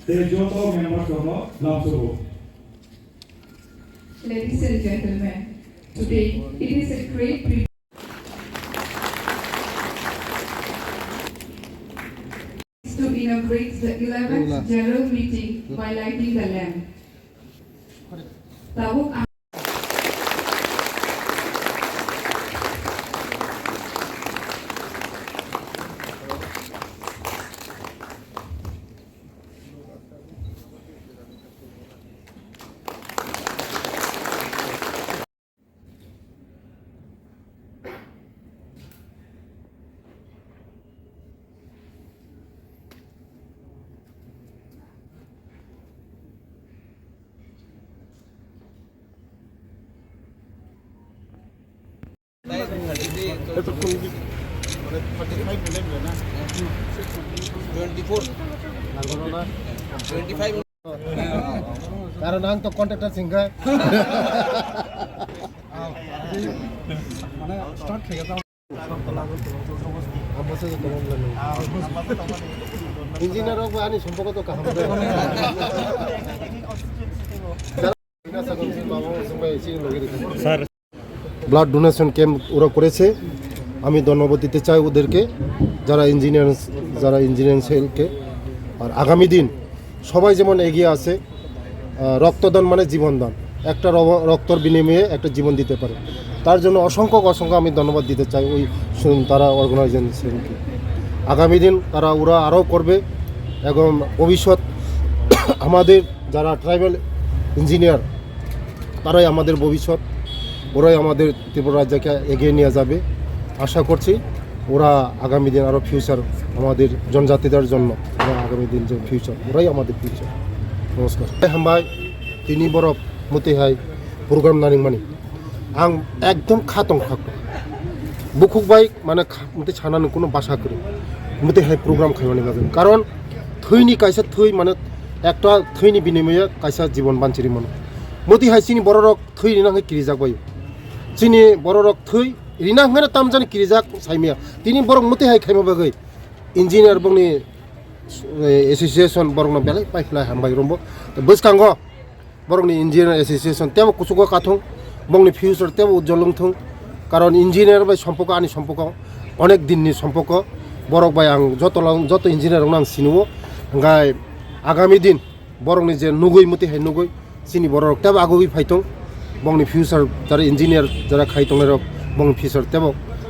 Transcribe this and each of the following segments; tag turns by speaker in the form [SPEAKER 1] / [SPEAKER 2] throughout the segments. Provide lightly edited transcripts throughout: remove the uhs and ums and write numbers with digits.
[SPEAKER 1] Ladies and gentlemen, today it is a great privilege to inaugurate the 11th General Meeting by lighting the lamp. Tawag ang
[SPEAKER 2] Karena nang to kontraktor singga. Start kiya tao. Abose to tomon lanu. Engineer ko ani সম্পর্ক তো কাহাম করে। Sir blood donation camp ওরা করেছে আমি ধন্যবাদ দিতে চাই ওদেরকে যারা ইঞ্জিনিয়ারিং সেলকে আর আগামী দিন সবাই যেমন এগিয়ে আসে রক্তদান মানে জীবনদান একটা রক্তর বিনিময়ে একটা জীবন দিতে পারে তার জন্য অসংখ্য আমি ধন্যবাদ দিতে চাই ওই তারা অর্গানাইজেশনকে আগামী দিন ওরা আরও করবে এবং ভবিষ্যৎ আমাদের যারা ট্রাইবাল ইঞ্জিনিয়ার তারাই আমাদের ভবিষ্যৎ ওরাই আমাদের ত্রিপুরা রাজ্যকে এগিয়ে নিয়ে যাবে আশা করছি ওরা আগামী দিন আরও ফিউচার আমাদের জনজাতিদের জন্য ওরা আগামী দিন যে ফিউচার ওরাই আমাদের ফিউচার নমস্কার হামবাই তিনি বরফ মতেহাই প্রোগ্রাম নানিং মানি आं एकदम खातং बुखुक बाई माने मते छानानो कोनो बासा करे मते हाय प्रग्राम खायमानि बागै कारण थैनि कायसा थै माने एकटा थैनि बिनिमये कायसा जीवन बानचिरि मन मते हाय सिनि बररक थै रिनाङै किरिजाक बायो सिनि बररक थै रिनाङै तामजानि किरिजाक साइमिया तिनि बरक मते हाय खायमा बागै इन्जिनियार बंनि एसोसिएशन बरकनो बेलाय पाइखलाय हामबाय रम्बो बसकांगो बरकनि इन्जिनियार एसोसिएशन तेम कुसुगो काथं बंनि फिउचार तेम उज्जवल थों कारण इन्जिनियार बाय सम्पर्क आनि सम्पर्क अनेक दिननि सम्पर्क बरक बाय आं जत इन्जिनियार आं सिनुओ गाय आगामी दिन बरकनि जे नुगै मते हाय नुगै सिनि बरक तेम आगुगै फाइथं बंनि फिउचार जारा इन्जिनियार जारा खाइथंनाय रक बंनि फिउचार तेम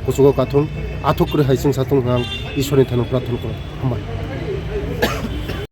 [SPEAKER 2] कुसुगो काथं आथुक रे हायसिं साथं आं ईश्वरनि थान प्रार्थना खालामो हामबाय